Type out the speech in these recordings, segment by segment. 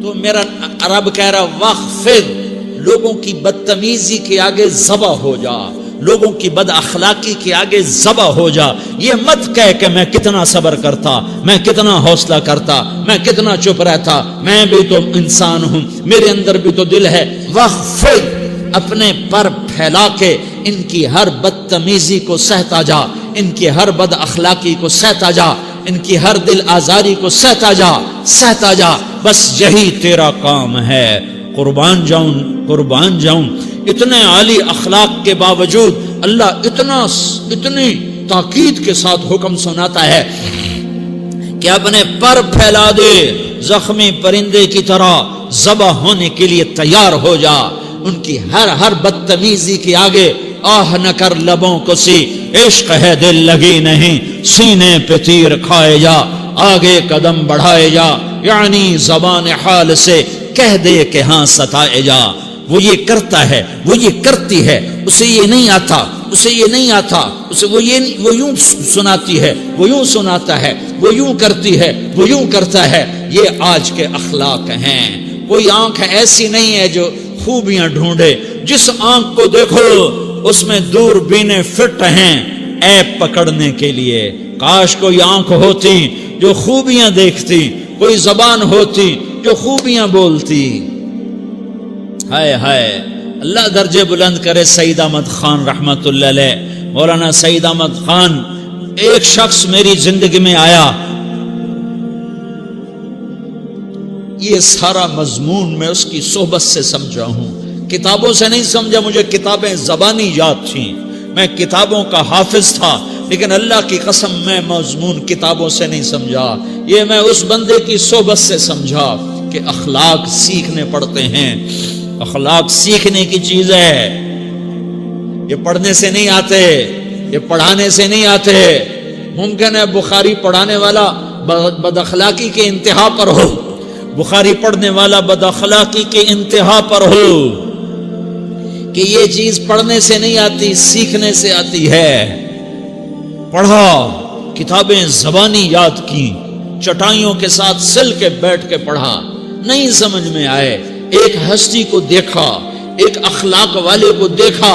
تو میرا رب کہہ رہا وَخْفِضْ، لوگوں کی بدتمیزی کے آگے ذبح ہو جا، لوگوں کی بد اخلاقی کے آگے ذبح ہو جا. یہ مت کہہ کہ میں کتنا صبر کرتا، میں کتنا حوصلہ کرتا، میں کتنا چپ رہتا، میں بھی تو انسان ہوں، میرے اندر بھی تو دل ہے. وَخْفِضْ، اپنے پر پھیلا کے ان کی ہر بدتمیزی کو سہتا جا، ان کی ہر بد اخلاقی کو سہتا جا، ان کی ہر دل آزاری کو سہتا جا، سہتا جا. بس یہی تیرا کام ہے. قربان جاؤں. اتنے عالی اخلاق کے باوجود اللہ اتنی تاکید کے ساتھ حکم سناتا ہے کہ اپنے پر پھیلا دے، زخمی پرندے کی طرح ذبح ہونے کے لیے تیار ہو جا. ان کی ہر بدتمیزی کے آگے آہ نہ کر لبوں کو سی، عشق ہے دل لگی نہیں، سینے پہ تیر کھائے جا، آگے قدم بڑھائے جا، یعنی زبان حال سے کہہ دے کہ ہاں ستائے جا. وہ یہ کرتا ہے، وہ یہ کرتی ہے، اسے یہ نہیں آتا، اسے وہ یوں سناتی ہے، وہ یوں سناتا ہے، وہ یوں کرتی ہے، وہ یوں کرتا ہے. یہ آج کے اخلاق ہیں. کوئی آنکھ ایسی نہیں ہے جو خوبیاں ڈھونڈے. جس آنکھ کو دیکھو اس میں دوربینیں فٹ ہیں عیب پکڑنے کے لیے. کاش کوئی آنکھ ہوتی جو خوبیاں دیکھتی، کوئی زبان ہوتی جو خوبیاں بولتی. ہائے ہائے. اللہ درجے بلند کرے سعید احمد خان رحمت اللہ علیہ. مولانا سعید احمد خان، ایک شخص میری زندگی میں آیا، یہ سارا مضمون میں اس کی صحبت سے سمجھا ہوں، کتابوں سے نہیں سمجھا. مجھے کتابیں زبانی یاد تھیں، میں کتابوں کا حافظ تھا، لیکن اللہ کی قسم میں مضمون کتابوں سے نہیں سمجھا. یہ میں اس بندے کی صحبت سے سمجھا کہ اخلاق سیکھنے پڑتے ہیں. اخلاق سیکھنے کی چیز ہے، یہ پڑھنے سے نہیں آتے، یہ پڑھانے سے نہیں آتے. ممکن ہے بخاری پڑھانے والا بد اخلاقی کے انتہا پر ہو، بخاری پڑھنے والا بد اخلاقی کے انتہا پر ہو، کہ یہ چیز پڑھنے سے نہیں آتی، سیکھنے سے آتی ہے. پڑھا، کتابیں زبانی یاد کی، چٹائیوں کے ساتھ سل کے بیٹھ کے پڑھا، نہیں سمجھ میں آئے. ایک ہستی کو دیکھا، ایک اخلاق والے کو دیکھا،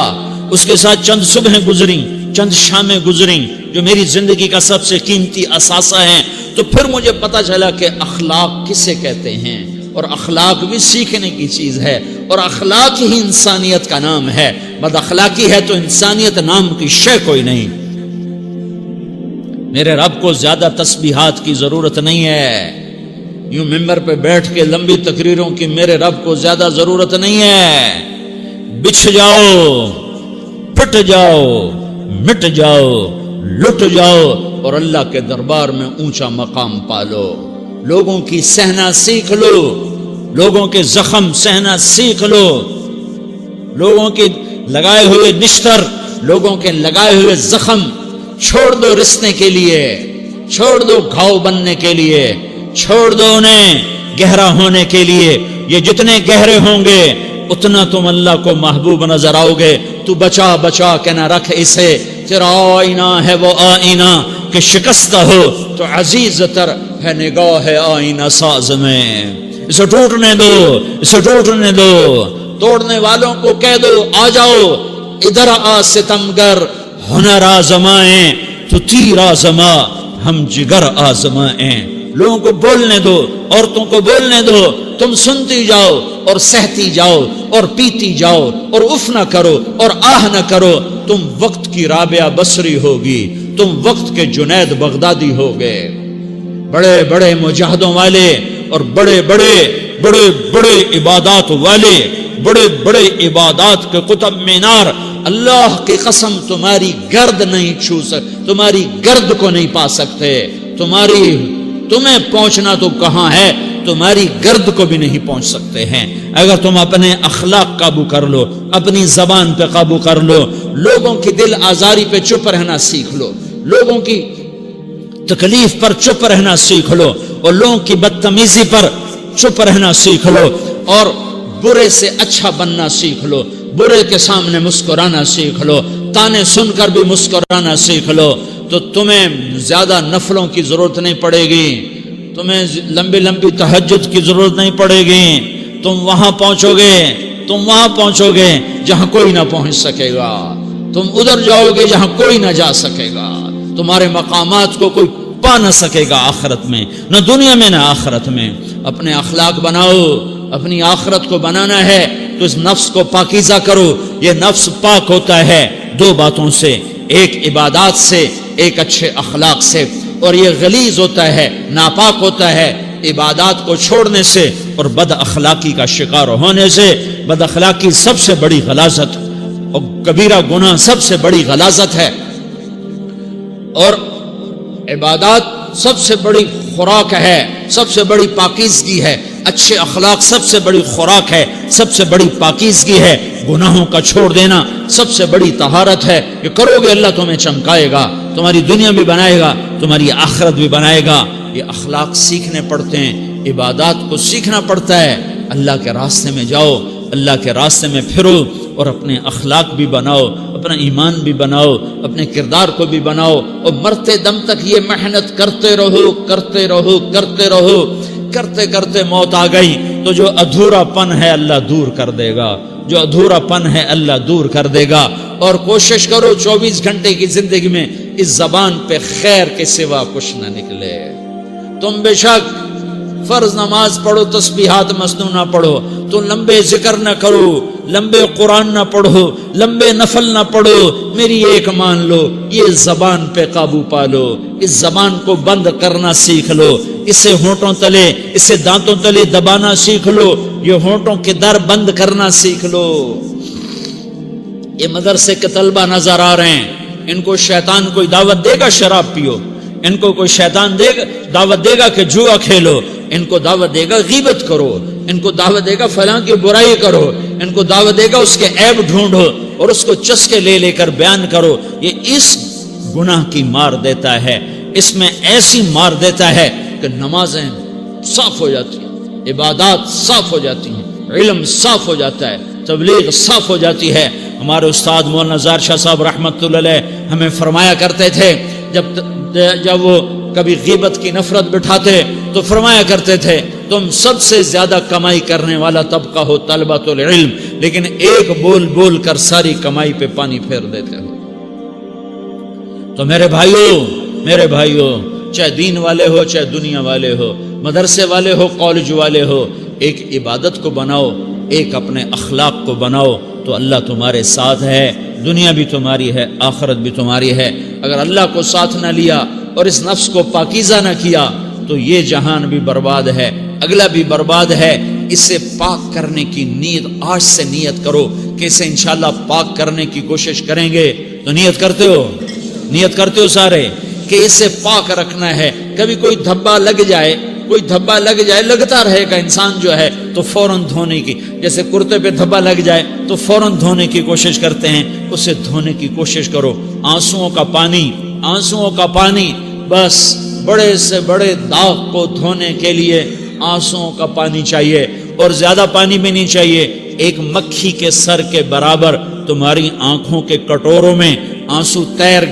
اس کے ساتھ چند صبحیں گزری، چند شامیں گزری جو میری زندگی کا سب سے قیمتی اثاثہ ہیں. تو پھر مجھے پتا چلا کہ اخلاق کسے کہتے ہیں، اور اخلاق بھی سیکھنے کی چیز ہے، اور اخلاق ہی انسانیت کا نام ہے. بد اخلاقی ہے تو انسانیت نام کی شے کوئی نہیں. میرے رب کو زیادہ تسبیحات کی ضرورت نہیں ہے. یوں ممبر پہ بیٹھ کے لمبی تقریروں کی میرے رب کو زیادہ ضرورت نہیں ہے. بچھ جاؤ، پھٹ جاؤ، مٹ جاؤ، لٹ جاؤ، اور اللہ کے دربار میں اونچا مقام پالو. لوگوں کی سہنا سیکھ لو، لوگوں کے زخم سہنا سیکھ لو، لوگوں کے لگائے ہوئے نشتر، لوگوں کے لگائے ہوئے زخم چھوڑ دو رسنے کے لیے، چھوڑ دو گھاؤ بننے کے لیے، چھوڑ دو انہیں گہرا ہونے کے لیے. یہ جتنے گہرے ہوں گے اتنا تم اللہ کو محبوب نظر آؤ گے. تو بچا بچا کے نہ رکھ اسے، تیرا آئینہ ہے وہ آئینہ کہ شکستہ ہو تو عزیز تر ہے نگاہ آئینہ ساز میں. اسے ٹوٹنے دو، اسے ٹوٹنے دو. توڑنے والوں کو کہہ دو آ جاؤ ادھر آ ستمگر، ہنر آزمائیں تو تیر آزما، ہم جگر آزمائیں. لوگوں کو بولنے دو، عورتوں کو بولنے دو، تم سنتی جاؤ اور سہتی جاؤ اور پیتی جاؤ اور اف نہ کرو اور آہ نہ کرو. تم وقت کی رابعہ بصری ہوگی، تم وقت کے جنید بغدادی ہوگے. بڑے بڑے مجاہدوں والے اور بڑے بڑے عبادات والے، بڑے بڑے عبادات کے قطب مینار، اللہ کی قسم تمہاری گرد نہیں چھو سکتے، تمہاری گرد کو نہیں پا سکتے. تمہیں پہنچنا تو کہاں ہے، تمہاری گرد کو بھی نہیں پہنچ سکتے ہیں. اگر تم اپنے اخلاق قابو کر لو، اپنی زبان پہ قابو کر لو، لوگوں کی دل آزاری پہ چپ رہنا سیکھ لو، لوگوں کی تکلیف پر چپ رہنا سیکھ لو، اور لوگوں کی بدتمیزی پر چپ رہنا سیکھ لو، اور برے سے اچھا بننا سیکھ لو، برے کے سامنے مسکرانا سیکھ لو، تانے سن کر بھی مسکرانا سیکھ لو، تو تمہیں زیادہ نفلوں کی ضرورت نہیں پڑے گی. تمہیں لمبی لمبی تہجد کی ضرورت نہیں پڑے گی، تم وہاں پہنچو گے جہاں کوئی نہ پہنچ سکے گا، تم ادھر جاؤ گے جہاں کوئی نہ جا سکے گا، تمہارے مقامات کو کوئی پا نہ سکے گا آخرت میں، نہ دنیا میں نہ آخرت میں۔ اپنے اخلاق بناؤ، اپنی آخرت کو بنانا ہے تو اس نفس کو پاکیزہ کرو۔ یہ نفس پاک ہوتا ہے دو باتوں سے، ایک عبادات سے، ایک اچھے اخلاق سے، اور یہ غلیظ ہوتا ہے، ناپاک ہوتا ہے عبادات کو چھوڑنے سے اور بد اخلاقی کا شکار ہونے سے۔ بد اخلاقی سب سے بڑی غلاظت اور کبیرہ گناہ سب سے بڑی غلاظت ہے، اور عبادات سب سے بڑی خوراک ہے، سب سے بڑی پاکیزگی ہے، اچھے اخلاق سب سے بڑی خوراک ہے، سب سے بڑی پاکیزگی ہے، گناہوں کا چھوڑ دینا سب سے بڑی طہارت ہے۔ یہ کرو گے اللہ تمہیں چمکائے گا، تمہاری دنیا بھی بنائے گا، تمہاری آخرت بھی بنائے گا۔ یہ اخلاق سیکھنے پڑتے ہیں، عبادات کو سیکھنا پڑتا ہے۔ اللہ کے راستے میں جاؤ، اللہ کے راستے میں پھرو، اور اپنے اخلاق بھی بناؤ، اپنا ایمان بھی بناؤ، اپنے کردار کو بھی بناؤ، اور مرتے دم تک یہ محنت کرتے رہو، کرتے رہو، کرتے رہو۔ کرتے کرتے موت آ گئی تو جو ادھورا پن ہے اللہ دور کر دے گا، جو ادھورا پن ہے اللہ دور کر دے گا۔ اور کوشش کرو 24 گھنٹے کی زندگی میں اس زبان پہ خیر کے سوا کچھ نہ نکلے۔ تم بے شک فرض نماز پڑھو، تسبیحات مسنون نہ پڑھو، تو لمبے ذکر نہ کرو، لمبے قرآن نہ پڑھو، لمبے نفل نہ پڑھو، میری ایک مان لو، یہ زبان پہ قابو پا لو، اس زبان کو بند کرنا سیکھ لو، اسے ہونٹوں تلے، اسے دانتوں تلے دبانا سیکھ لو، یہ ہونٹوں کے در بند کرنا سیکھ لو۔ یہ مدرسے کے طلبہ نظر آ رہے ہیں، ان کو شیطان کوئی دعوت دے گا شراب پیو، ان کو کوئی شیطان دعوت دے گا کہ جوا کھیلو، ان کو دعوت دے گا غیبت کرو، ان کو دعوت دے گا فلاں کی برائی کرو، ان کو دعوت دے گا اس کے عیب ڈھونڈو اور اس کو چسکے لے لے کر بیان کرو۔ یہ اس گناہ کی مار دیتا ہے، اس میں ایسی مار دیتا ہے کہ نمازیں صاف ہو جاتی ہیں، عبادات صاف ہو جاتی ہیں، علم صاف ہو جاتا ہے، تبلیغ صاف ہو جاتی ہے۔ ہمارے استاد مولانا زار شاہ صاحب رحمۃ اللہ علیہ ہمیں فرمایا کرتے تھے، جب وہ کبھی غیبت کی نفرت بٹھاتے تو فرمایا کرتے تھے تم سب سے زیادہ کمائی کرنے والا طبقہ ہو طلبۃ العلم، لیکن ایک بول بول کر ساری کمائی پہ پانی پھیر دیتے ہو۔ تو میرے بھائیوں چاہے دین والے ہو، چاہے دنیا والے ہو، مدرسے والے ہو، کالج والے ہو، ایک عبادت کو بناؤ، ایک اپنے اخلاق کو بناؤ، تو اللہ تمہارے ساتھ ہے، دنیا بھی تمہاری ہے، آخرت بھی تمہاری ہے۔ اگر اللہ کو ساتھ نہ لیا اور اس نفس کو پاکیزہ نہ کیا تو یہ جہان بھی برباد ہے، اگلا بھی برباد ہے۔ اسے پاک کرنے کی نیت آج سے نیت کرو کہ اسے انشاءاللہ پاک کرنے کی کوشش کریں گے۔ تو نیت کرتے ہو سارے کہ اسے پاک رکھنا ہے۔ کبھی کوئی دھبا لگ جائے، لگتا رہے گا انسان جو ہے تو فوراً دھونے کی، جیسے کرتے پہ دھبا لگ جائے تو فوراً دھونے کی کوشش کرتے ہیں، اسے دھونے کی کوشش کرو۔ آنسوؤں کا پانی بس بڑے سے بڑے داغ کو دھونے کے لیے آنسوؤں کا پانی چاہیے، اور زیادہ پانی بھی نہیں چاہیے۔ ایک مکھی کے سر کے برابر تمہاری آنکھوں کے کٹوروں میں آنسو تیر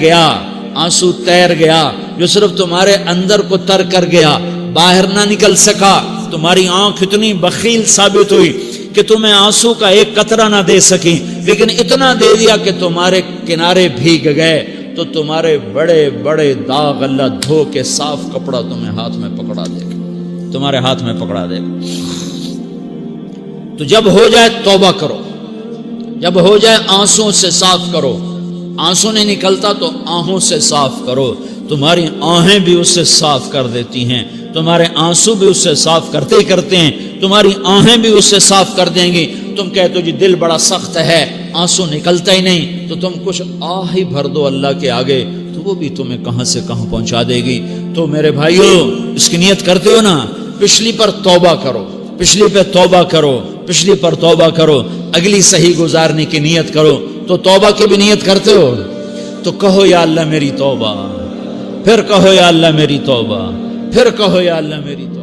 گیا جو صرف تمہارے اندر کو تر کر گیا، باہر نہ نکل سکا۔ تمہاری آنکھ اتنی بخیل ثابت ہوئی کہ تمہیں آنسو کا ایک قطرہ نہ دے سکی، لیکن اتنا دے دیا کہ تمہارے کنارے بھیگ گئے۔ تو تمہارے بڑے بڑے داغ اللہ دھو کے صاف کپڑا تمہیں ہاتھ میں پکڑا دے گا، تمہارے ہاتھ میں پکڑا دے گا۔ تو جب ہو جائے توبہ کرو، جب ہو جائے آنسوں سے صاف کرو۔ آنسو نہیں نکلتا تو آہوں سے صاف کرو، تمہاری آہیں بھی اس سے صاف کر دیتی ہیں، تمہارے آنسو بھی اس سے صاف کرتے ہیں، تمہاری آہیں بھی اس سے صاف کر دیں گی۔ تم کہتے ہو جی دل بڑا سخت ہے، آنسو نکلتا ہی نہیں، تو تم کچھ آہ ہی بھر دو اللہ کے آگے، تو وہ بھی تمہیں کہاں سے کہاں پہنچا دے گی۔ تو میرے بھائیو اس کی نیت کرتے ہو نا، پچھلی پر توبہ کرو، پچھلی پہ توبہ کرو، پچھلی پر توبہ کرو، اگلی صحیح گزارنے کی نیت کرو۔ تو توبہ کی بھی نیت کرتے ہو تو کہو یا اللہ میری توبہ، پھر کہو یا اللہ میری توبہ، پھر کہو یا اللہ میری توبہ۔